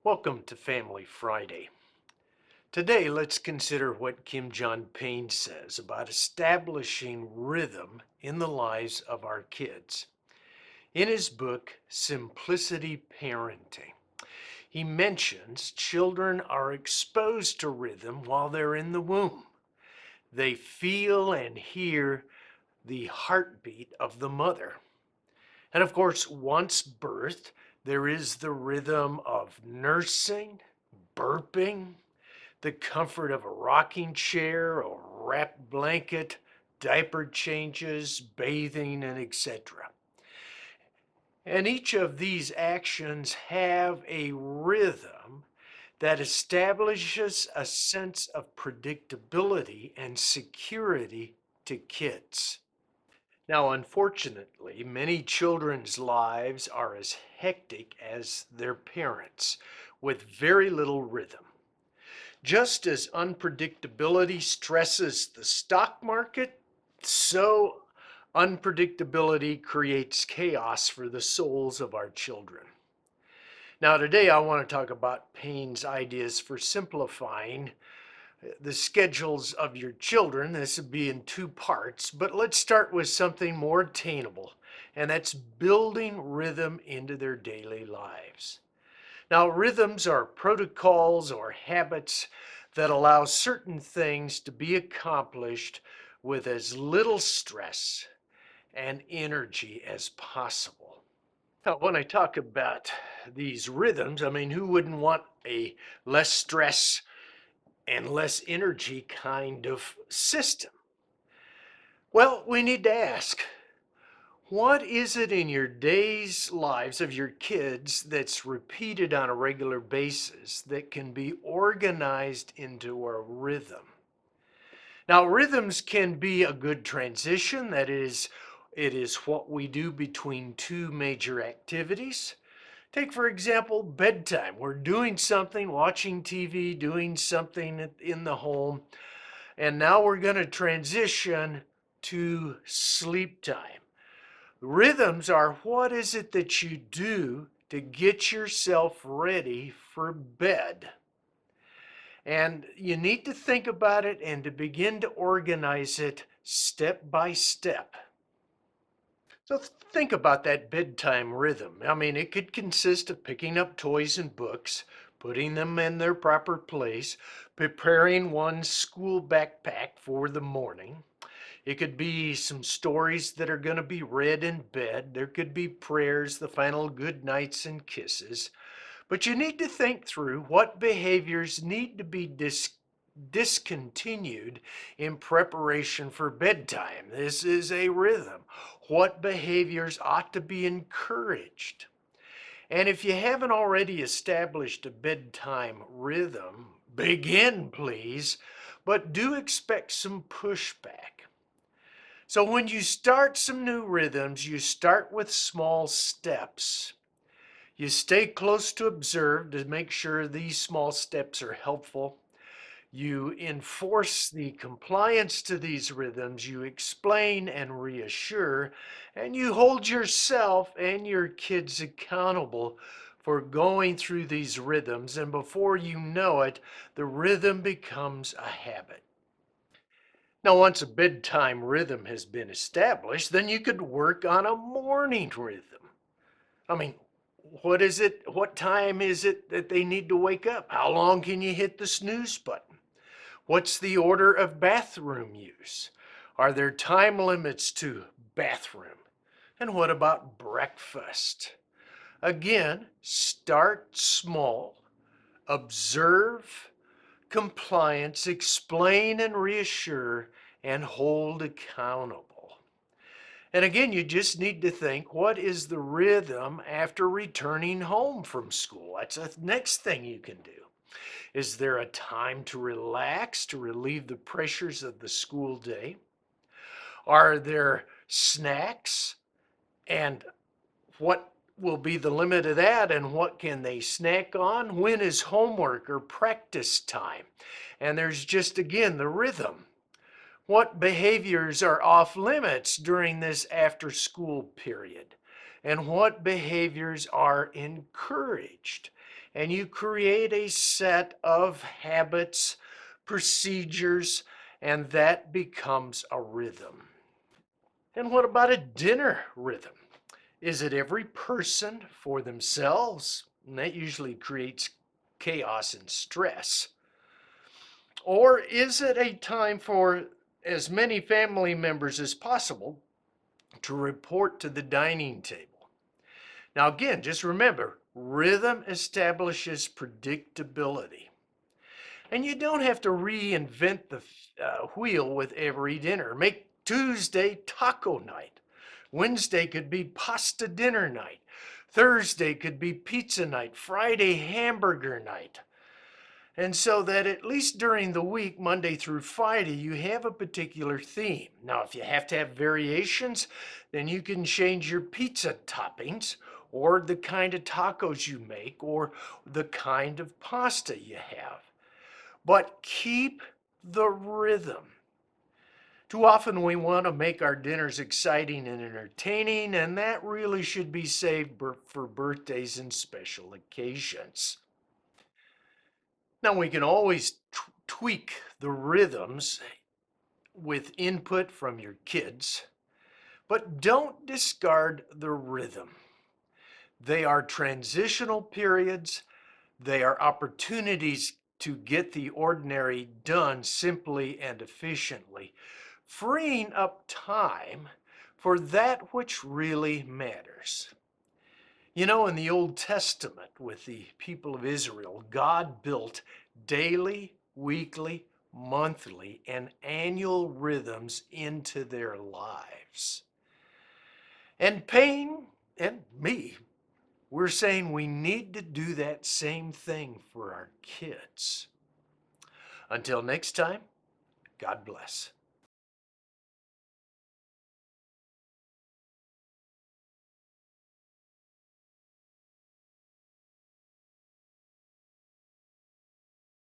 Welcome to Family Friday. Today, let's consider what Kim Jon Payne says about establishing rhythm in the lives of our kids. In his book, Simplicity Parenting, he mentions children are exposed to rhythm while they're in the womb. They feel and hear the heartbeat of the mother. And of course, once birthed, there is the rhythm of nursing, burping, the comfort of a rocking chair or wrapped blanket, diaper changes, bathing, and etc. And each of these actions have a rhythm that establishes a sense of predictability and security to kids. Now, unfortunately, many children's lives are as hectic as their parents, with very little rhythm. Just as unpredictability stresses the stock market, so unpredictability creates chaos for the souls of our children. Now, today I want to talk about Payne's ideas for simplifying the schedules of your children. This would be in two parts, but let's start with something more attainable, and that's building rhythm into their daily lives. Now, rhythms are protocols or habits that allow certain things to be accomplished with as little stress and energy as possible. Now, when I talk about these rhythms, I mean, who wouldn't want a less stress and less energy kind of system? Well, we need to ask, what is it in your days' lives of your kids that's repeated on a regular basis that can be organized into a rhythm? Now, rhythms can be a good transition. That is, it is what we do between two major activities. Take, for example, bedtime. We're doing something, watching TV, doing something in the home, and now we're going to transition to sleep time. Rhythms are what is it that you do to get yourself ready for bed. And you need to think about it and to begin to organize it step by step. So think about that bedtime rhythm. I mean, it could consist of picking up toys and books, putting them in their proper place, preparing one's school backpack for the morning. It could be some stories that are going to be read in bed. There could be prayers, the final good nights and kisses. But you need to think through what behaviors need to be discontinued in preparation for bedtime. This is a rhythm. What behaviors ought to be encouraged? And if you haven't already established a bedtime rhythm, begin please, but do expect some pushback. So when you start some new rhythms, you start with small steps. You stay close to observe to make sure these small steps are helpful. You enforce the compliance to these rhythms, you explain and reassure, and you hold yourself and your kids accountable for going through these rhythms. And before you know it, the rhythm becomes a habit. Now, once a bedtime rhythm has been established, then you could work on a morning rhythm. I mean, what is it? What time is it that they need to wake up? How long can you hit the snooze button? What's the order of bathroom use? Are there time limits to bathroom? And what about breakfast? Again, start small, observe compliance, explain and reassure, and hold accountable. And again, you just need to think, what is the rhythm after returning home from school? That's the next thing you can do. Is there a time to relax, to relieve the pressures of the school day? Are there snacks? And what will be the limit of that, and what can they snack on? When is homework or practice time? And there's just, again, the rhythm. What behaviors are off limits during this after school period? and what behaviors are encouraged. And you create a set of habits, procedures, and that becomes a rhythm. And what about a dinner rhythm? Is it every person for themselves? And that usually creates chaos and stress. Or is it a time for as many family members as possible to report to the dining table? Now, again, just remember rhythm establishes predictability. And you don't have to reinvent the wheel with every dinner. Make Tuesday taco night. Wednesday could be pasta dinner night. Thursday could be pizza night. Friday, hamburger night. And so that at least during the week, Monday through Friday, you have a particular theme. Now, if you have to have variations, then you can change your pizza toppings or the kind of tacos you make or the kind of pasta you have. But keep the rhythm. Too often we want to make our dinners exciting and entertaining, and that really should be saved for birthdays and special occasions. Now we can always tweak the rhythms with input from your kids, but don't discard the rhythm. They are transitional periods. They are opportunities to get the ordinary done simply and efficiently, freeing up time for that which really matters. You know, in the Old Testament with the people of Israel, God built daily, weekly, monthly, and annual rhythms into their lives. And Payne and me, we're saying we need to do that same thing for our kids. Until next time, God bless.